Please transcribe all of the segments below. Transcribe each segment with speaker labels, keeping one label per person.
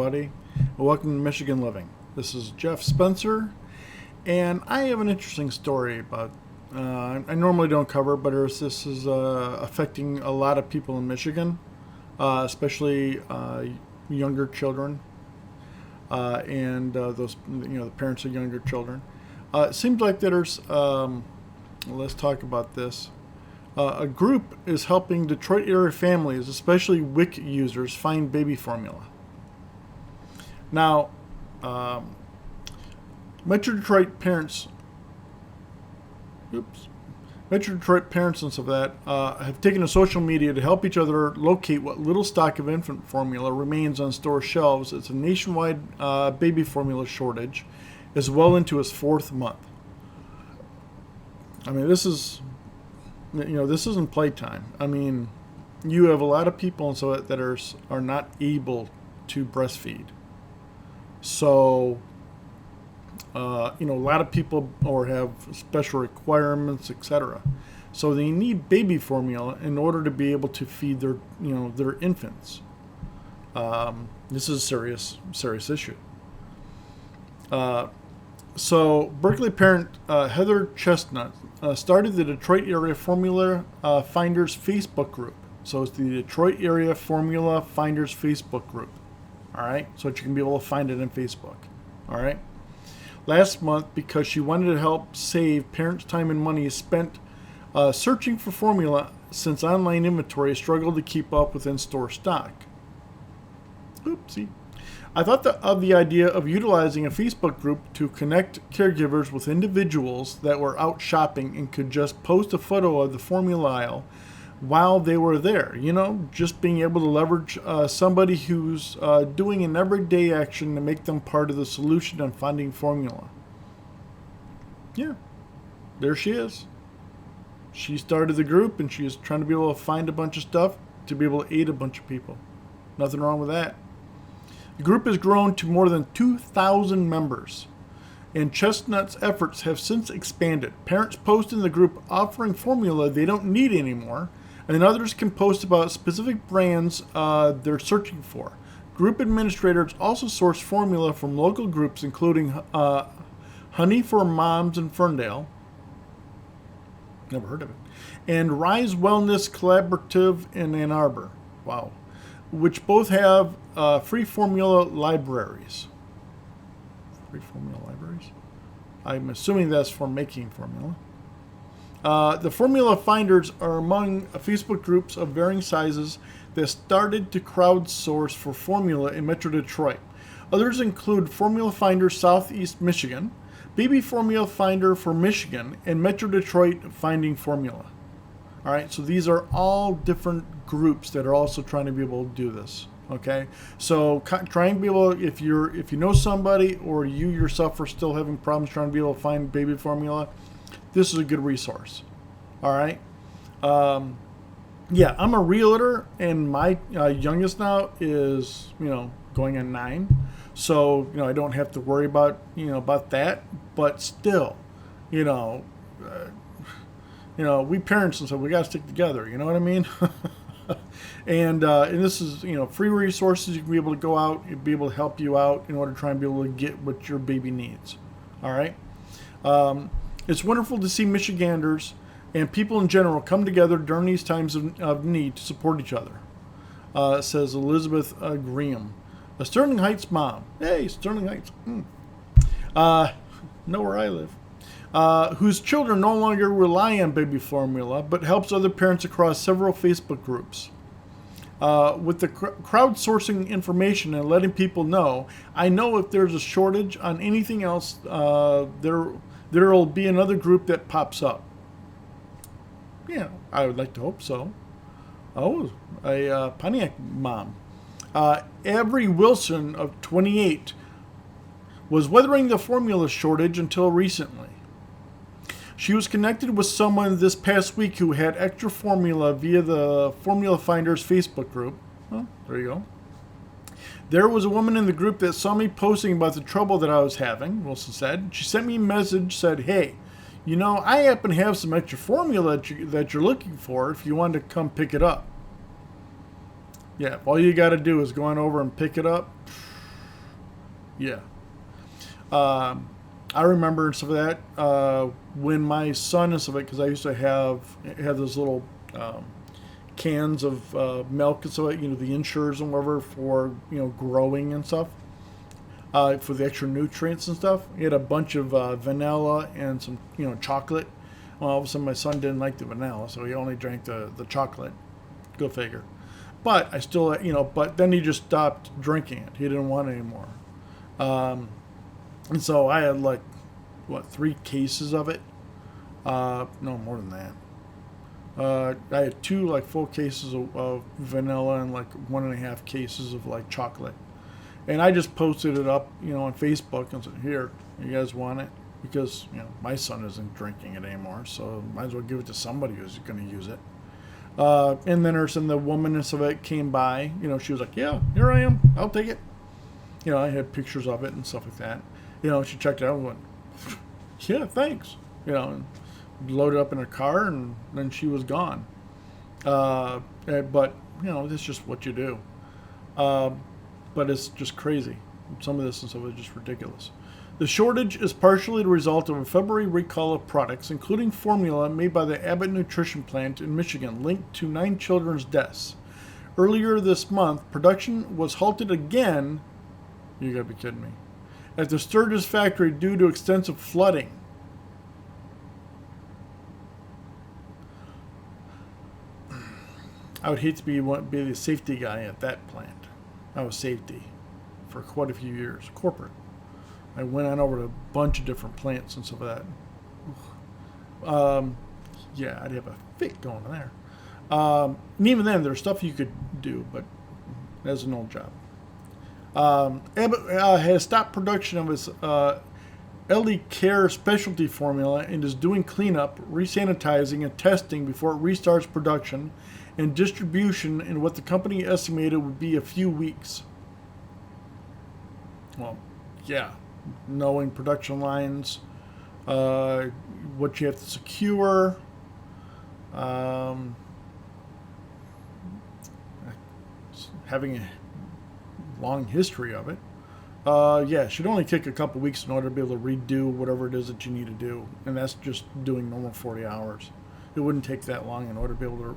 Speaker 1: everybody. Welcome to Michigan Living. This is Jeff Spencer, and I have an interesting story about. I normally don't cover, but this is affecting a lot of people in Michigan, especially younger children and those the parents of younger children. It seems like there's. Let's talk about this. A group is helping Detroit area families, especially WIC users, find baby formula. Now, Metro Detroit parents, Metro Detroit parents and stuff like that have taken to social media to help each other locate what little stock of infant formula remains on store shelves. It's a nationwide baby formula shortage, is well into its fourth month. I mean, this isn't playtime. I mean, you have a lot of people and so that are not able to breastfeed. So, a lot of people or have special requirements, etc. So they need baby formula in order to be able to feed their infants. This is a serious issue. So Berkeley parent Heather Chestnut started the Detroit Area Formula Finders Facebook group. So it's the Detroit Area Formula Finders Facebook group. All right, so that you can be able to find it on Facebook. All right. Last month, because she wanted to help save parents' time and money spent searching for formula, since online inventory struggled to keep up with in-store stock. Oopsie. I thought of the idea of utilizing a Facebook group to connect caregivers with individuals that were out shopping and could just post a photo of the formula aisle while they were there. Just being able to leverage somebody who's doing an everyday action to make them part of the solution on finding formula. Yeah, there she is. She started the group and she is trying to be able to find a bunch of stuff to be able to aid a bunch of people. Nothing wrong with that. The group has grown to more than 2,000 members, and Chestnut's efforts have since expanded. Parents post in the group offering formula they don't need anymore, and then others can post about specific brands they're searching for. Group administrators also source formula from local groups, including Honey for Moms in Ferndale, never heard of it, and Rise Wellness Collaborative in Ann Arbor. Wow. Which both have free formula libraries. Free formula libraries? I'm assuming that's for making formula. The formula finders are among Facebook groups of varying sizes that started to crowdsource for formula in Metro Detroit. Others include Formula Finder Southeast Michigan, Baby Formula Finder for Michigan, and Metro Detroit Finding Formula. All right, so these are all different groups that are also trying to be able to do this. Okay, so try and be able, if you know somebody or you yourself are still having problems trying to be able to find baby formula, this is a good resource. All right, yeah, I'm a realtor, and my youngest now is going on 9, so I don't have to worry about about that, but still, we parents and so we got to stick together. You know what I mean? and this is free resources. You can be able to go out and be able to help you out in order to try and be able to get what your baby needs. All right. It's wonderful to see Michiganders and people in general come together during these times of need to support each other. Says Elizabeth Graham, a Sterling Heights mom. Hey, Sterling Heights. Know where I live. Whose children no longer rely on baby formula, but helps other parents across several Facebook groups. With the crowdsourcing information and letting people know, I know if there's a shortage on anything else, there will be another group that pops up. Yeah, I would like to hope so. Oh, a Pontiac mom. Avery Wilson of 28 was weathering the formula shortage until recently. She was connected with someone this past week who had extra formula via the Formula Finders Facebook group. Well, there you go. There was a woman in the group that saw me posting about the trouble that I was having, Wilson said. She sent me a message, said, hey, I happen to have some extra formula that you're looking for if you want to come pick it up. Yeah, all you got to do is go on over and pick it up. Yeah. I remember and stuff like that when my son and stuff like, because I used to have those little cans of milk and stuff like, the Ensures and whatever for growing and stuff. For the extra nutrients and stuff, he had a bunch of vanilla and some chocolate. Well, all of a sudden my son didn't like the vanilla, so he only drank the chocolate. Go figure. But I still, but then he just stopped drinking it. He didn't want it anymore. And so I had 3 cases of it. No, more than that. I had 2 full cases of vanilla and 1.5 cases of chocolate. And I just posted it up, on Facebook and said, here, you guys want it? Because, my son isn't drinking it anymore, so might as well give it to somebody who's going to use it. And then the woman of it came by, she was like, yeah, here I am, I'll take it. I had pictures of it and stuff like that. She checked it out and went, yeah, thanks. And loaded up in her car, and then she was gone. But, that's just what you do. But it's just crazy. Some of this and stuff is just ridiculous. The shortage is partially the result of a February recall of products, including formula made by the Abbott Nutrition plant in Michigan, linked to 9 children's deaths. Earlier this month, production was halted again, you gotta be kidding me, at the Sturgis factory due to extensive flooding. I would hate to be the safety guy at that plant. I was safety for quite a few years, corporate. I went on over to a bunch of different plants and stuff like that. Yeah, I'd have a fit going there. And even then, there's stuff you could do, but that's an old job. Abbott has stopped production of its LD Care specialty formula and is doing cleanup, resanitizing, and testing before it restarts production and distribution in what the company estimated would be a few weeks. Well, yeah, knowing production lines, what you have to secure, having a long history of it. Yeah, it should only take a couple weeks in order to be able to redo whatever it is that you need to do, and that's just doing normal 40 hours. It wouldn't take that long in order to be able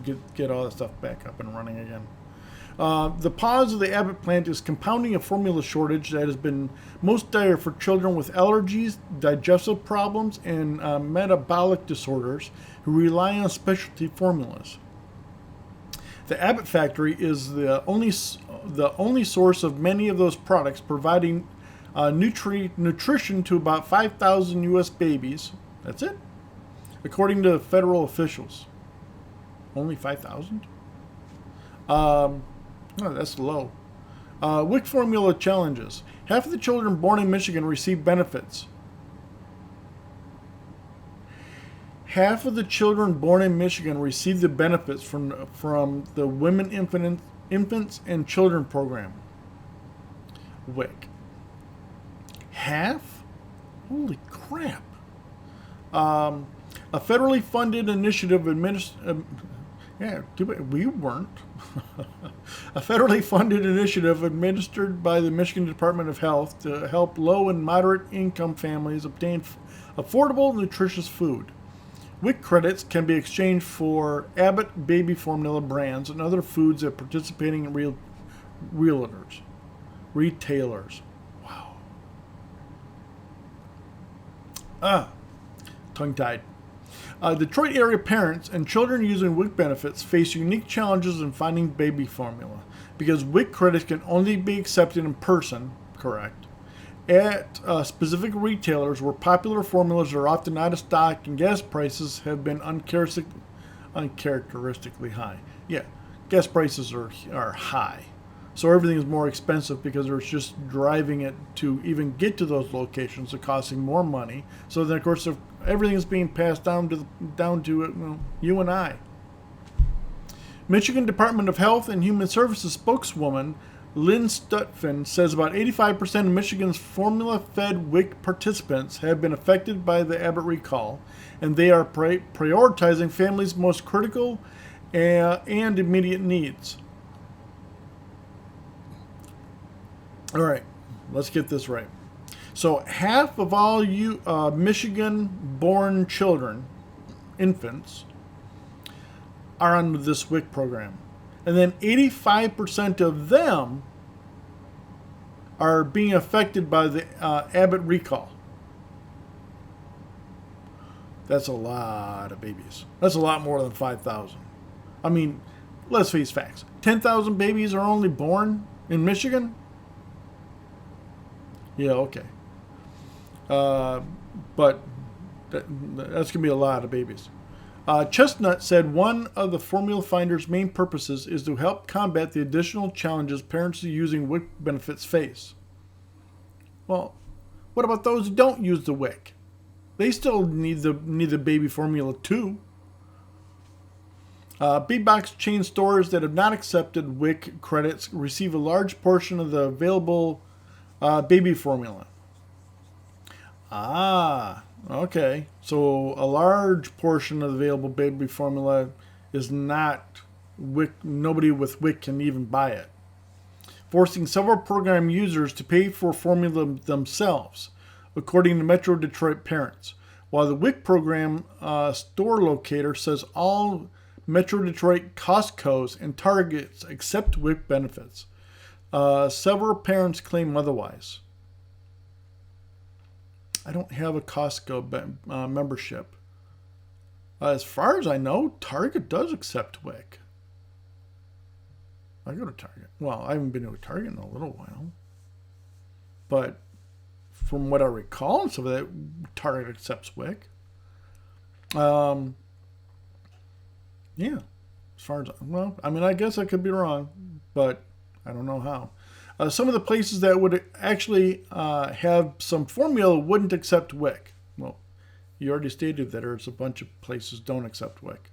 Speaker 1: to get all that stuff back up and running again. The pause of the Abbott plant is compounding a formula shortage that has been most dire for children with allergies, digestive problems, and metabolic disorders who rely on specialty formulas. The Abbott factory is the only source of many of those products, providing nutrition to about 5,000 U.S. babies. That's it, according to federal officials. Only 5,000? Oh, that's low. WIC formula challenges. Half of the children born in Michigan receive benefits. Half of the children born in Michigan receive the benefits from the Women, Infants, and Children program. WIC. Half? Holy crap. A federally funded initiative we weren't. A federally funded initiative administered by the Michigan Department of Health to help low and moderate income families obtain affordable, nutritious food. WIC credits can be exchanged for Abbott baby formula brands and other foods at participating retailers. Wow. Tongue-tied. Detroit area parents and children using WIC benefits face unique challenges in finding baby formula because WIC credits can only be accepted in person, correct, at specific retailers where popular formulas are often out of stock and gas prices have been uncharacteristically high. Yeah, gas prices are high. So everything is more expensive because there's just driving it to even get to those locations, are costing more money. So then, of course, everything is being passed down to you and I. Michigan Department of Health and Human Services spokeswoman Lynn Stutphin says about 85% of Michigan's formula-fed WIC participants have been affected by the Abbott recall, and they are prioritizing families' most critical and immediate needs. All right, let's get this right. So half of all you Michigan-born children, infants, are on this WIC program. And then 85% of them are being affected by the Abbott recall. That's a lot of babies. That's a lot more than 5,000. I mean, let's face facts. 10,000 babies are only born in Michigan? Yeah, okay. But that's going to be a lot of babies. Chestnut said one of the Formula Finder's main purposes is to help combat the additional challenges parents using WIC benefits face. Well, what about those who don't use the WIC? They still need the baby formula too. Big box chain stores that have not accepted WIC credits receive a large portion of the available baby formula. Ah, okay. So a large portion of the available baby formula is not WIC. Nobody with WIC can even buy it, forcing several program users to pay for formula themselves, according to Metro Detroit parents. While the WIC program store locator says all Metro Detroit Costco's and Targets accept WIC benefits, several parents claim otherwise. I don't have a Costco membership. As far as I know, Target does accept WIC. I go to Target. Well, I haven't been to a Target in a little while. But from what I recall, and some of that, Target accepts WIC. Yeah. As far as, well, I mean, I guess I could be wrong, but I don't know how. Some of the places that would actually have some formula wouldn't accept WIC. Well, you already stated that there's a bunch of places don't accept WIC.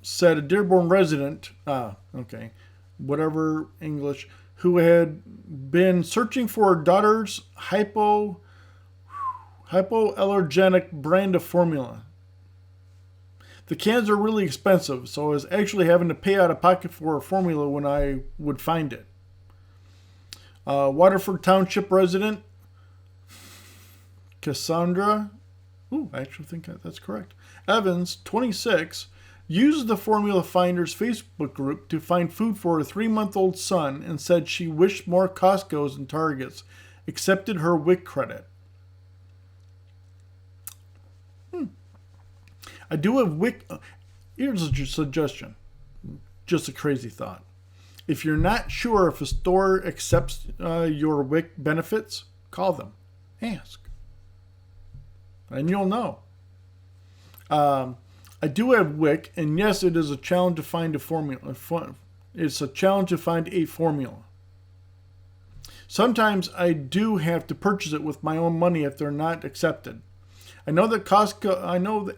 Speaker 1: Said a Dearborn resident, whatever English, who had been searching for her daughter's hypoallergenic brand of formula. The cans are really expensive, so I was actually having to pay out of pocket for a formula when I would find it. Waterford Township resident Cassandra, I actually think that's correct, Evans, 26, used the Formula Finders Facebook group to find food for her 3-month-old son and said she wished more Costco's and Targets accepted her WIC credit. I do have WIC. Here's a suggestion. Just a crazy thought. If you're not sure if a store accepts your WIC benefits, call them. Ask. And you'll know. I do have WIC, and yes, it is a challenge to find a formula. It's a challenge to find a formula. Sometimes I do have to purchase it with my own money if they're not accepted. I know that Costco. I know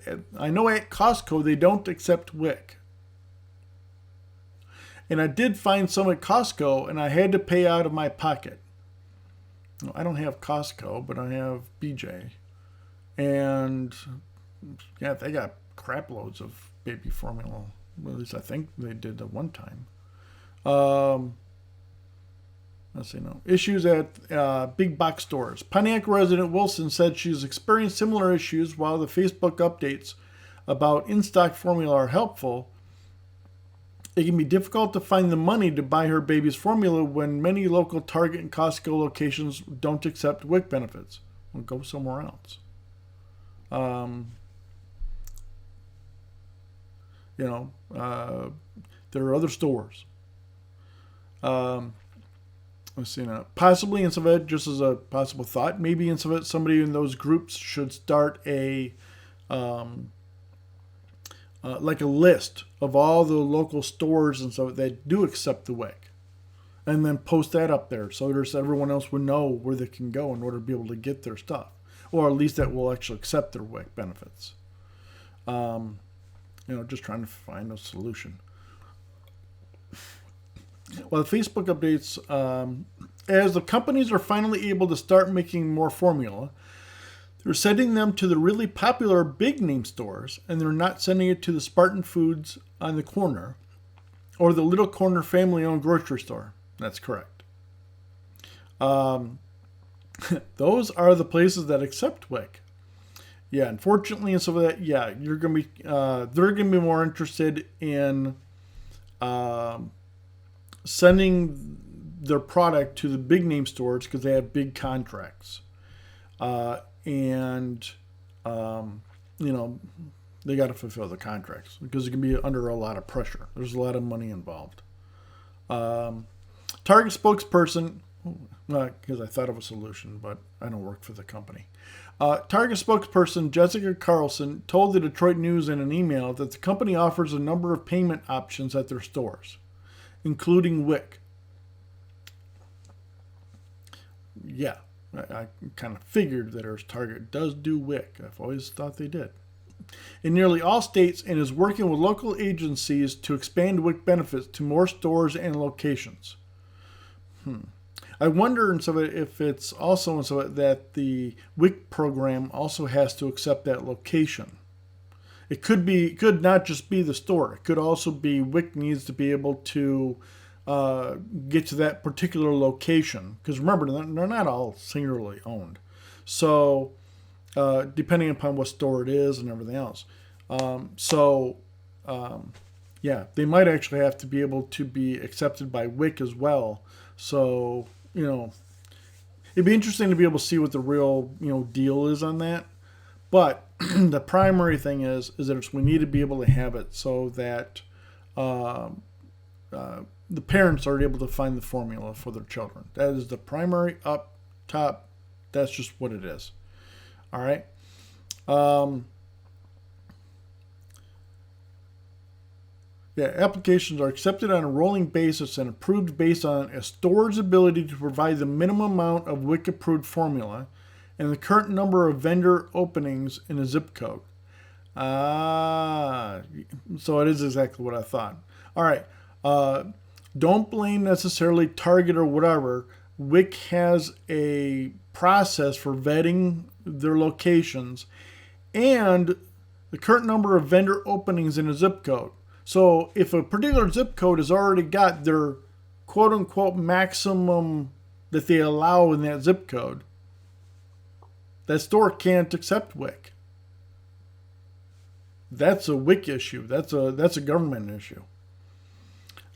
Speaker 1: at Costco they don't accept WIC. And I did find some at Costco, and I had to pay out of my pocket. I don't have Costco, but I have BJ. And yeah, they got crap loads of baby formula. At least I think they did at one time. Let's see now. Issues at big box stores. Pontiac resident Wilson said she's experienced similar issues. While the Facebook updates about in-stock formula are helpful, it can be difficult to find the money to buy her baby's formula when many local Target and Costco locations don't accept WIC benefits. We'll go somewhere else. There are other stores. Let's see now. Possibly in Insuvet, just as a possible thought, maybe in Insuvet, somebody in those groups should start a like a list of all the local stores and stuff that do accept the WIC, and then post that up there so there's everyone else would know where they can go in order to be able to get their stuff, or at least that will actually accept their WIC benefits. Just trying to find a solution. Well, the Facebook updates, as the companies are finally able to start making more formula, they're sending them to the really popular big name stores, and they're not sending it to the Spartan Foods on the corner or the Little Corner family-owned grocery store. That's correct. Those are the places that accept WIC. Yeah, unfortunately, and so that, yeah, you're gonna be they're gonna be more interested in sending their product to the big name stores because they have big contracts, and you know, they got to fulfill the contracts because it can be under a lot of pressure. There's a lot of money involved. Target spokesperson, because I thought of a solution, but I don't work for the company. Target spokesperson Jessica Carlson told the Detroit News in an email that the company offers a number of payment options at their stores, including WIC. Yeah, I kind of figured that our Target does do WIC. I've always thought they did. In nearly all states, and is working with local agencies to expand WIC benefits to more stores and locations. I wonder if it's also that the WIC program also has to accept that location. It could not just be the store. It could also be WIC needs to be able to get to that particular location. Because remember, they're not all singularly owned. So depending upon what store it is and everything else. Yeah, they might actually have to be able to be accepted by WIC as well. So, you know, it'd be interesting to be able to see what the real, deal is on that. But the primary thing is that we need to be able to have it so that the parents are able to find the formula for their children. That is the primary up top. That's just what it is. All right. Applications are accepted on a rolling basis and approved based on a store's ability to provide the minimum amount of WIC-approved formula and the current number of vendor openings in a zip code. So it is exactly what I thought. All right. Don't blame necessarily Target or whatever. WIC has a process for vetting their locations and the current number of vendor openings in a zip code. So if a particular zip code has already got their quote-unquote maximum that they allow in that zip code, that store can't accept WIC. That's a WIC issue. That's a government issue.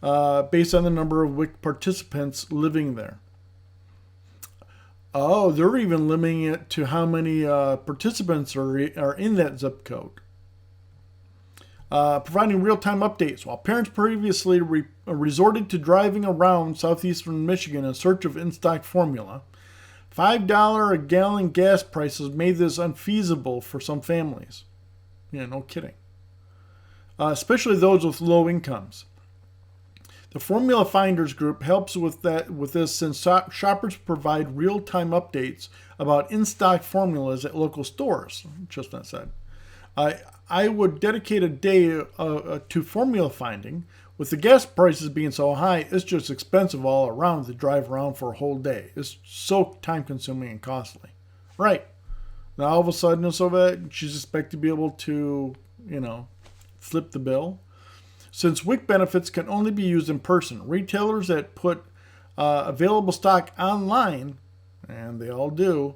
Speaker 1: Based on the number of WIC participants living there. Oh, they're even limiting it to how many participants are in that zip code. Providing real-time updates. While parents previously resorted to driving around southeastern Michigan in search of in-stock formula, $5 a gallon gas prices made this unfeasible for some families. Yeah, no kidding. Especially those with low incomes. The Formula Finders Group helps with this since shoppers provide real-time updates about in-stock formulas at local stores, Chestnut said. I would dedicate a day to formula finding. With the gas prices being so high, it's just expensive all around to drive around for a whole day. It's so time-consuming and costly. Right. Now, all of a sudden, she's expected to be able to, flip the bill. Since WIC benefits can only be used in person, retailers that put available stock online, and they all do,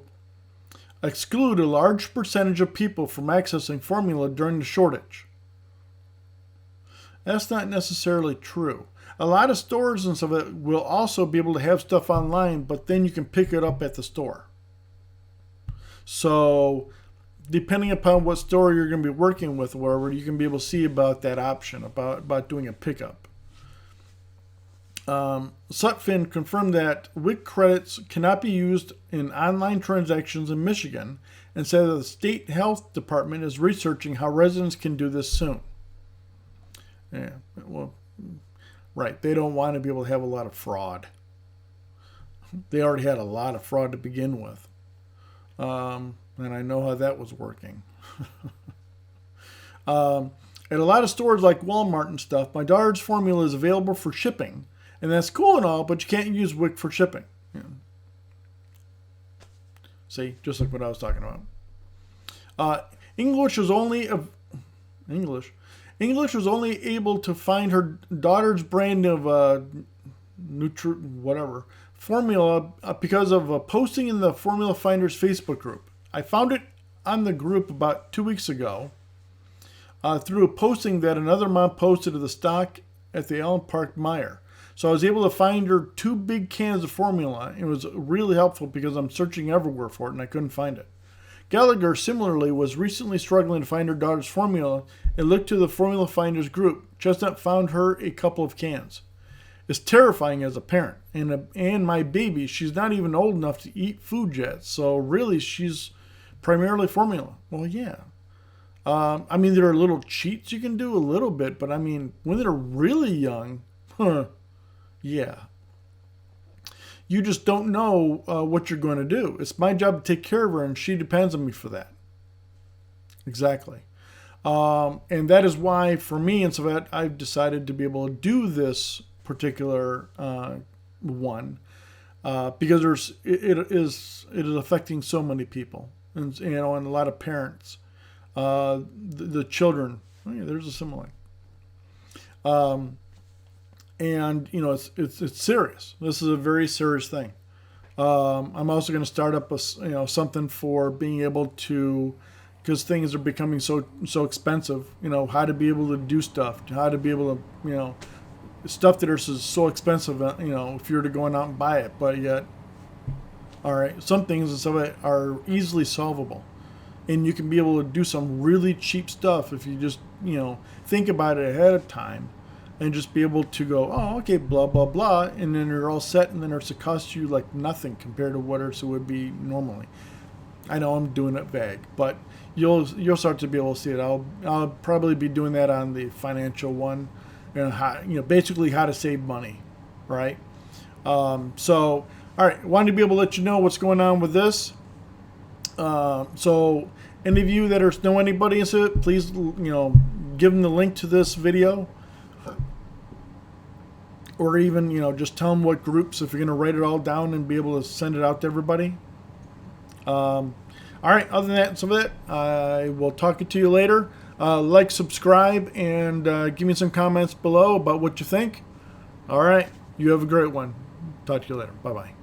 Speaker 1: exclude a large percentage of people from accessing formula during the shortage. That's not necessarily true. A lot of stores and stuff will also be able to have stuff online, but then you can pick it up at the store. So, depending upon what store you're going to be working with or wherever, you can be able to see about that option, about doing a pickup. Sutphin confirmed that WIC credits cannot be used in online transactions in Michigan and said that the state health department is researching how residents can do this soon. Yeah, well, right. They don't want to be able to have a lot of fraud. They already had a lot of fraud to begin with. And I know how that was working. At a lot of stores like Walmart and stuff, my daughter's formula is available for shipping. And that's cool and all, but you can't use WIC for shipping. Yeah. See, just like what I was talking about. English was only able to find her daughter's brand of formula because of a posting in the Formula Finders Facebook group. I found it on the group about 2 weeks ago through a posting that another mom posted of the stock at the Allen Park Meijer. So I was able to find her 2 big cans of formula. It was really helpful because I'm searching everywhere for it and I couldn't find it. Gallagher, similarly, was recently struggling to find her daughter's formula and looked to the Formula Finders group. Chestnut found her a couple of cans. It's terrifying as a parent. And my baby, she's not even old enough to eat food yet. So really, she's primarily formula. Well, yeah. I mean, there are little cheats you can do a little bit, but I mean, when they're really young, yeah. You just don't know what you're going to do. It's my job to take care of her, and she depends on me for that. Exactly. And that is why, for me and Savette, I've decided to be able to do this particular one because it is affecting so many people, and and a lot of parents, the children. Oh yeah, there's a simile. And it's serious. This is a very serious thing. I'm also going to start up something for being able to, because things are becoming so expensive. How to be able to do stuff, how to be able to stuff that is so expensive. If you're to go out and buy it, but yet, all right, some things and stuff are easily solvable, and you can be able to do some really cheap stuff if you just think about it ahead of time. And just be able to go, oh, okay, blah, blah, blah. And then you're all set. And then it's to cost you like nothing compared to what else it would be normally. I know I'm doing it vague, but you'll start to be able to see it. I'll probably be doing that on the financial one. Basically how to save money, right? So, all right, wanted to be able to let you know what's going on with this. So any of you that know anybody into it, please, give them the link to this video. Or even, just tell them what groups, if you're going to write it all down and be able to send it out to everybody. All right, other than that, some of that, I will talk to you later. Like, subscribe, and give me some comments below about what you think. All right, you have a great one. Talk to you later. Bye-bye.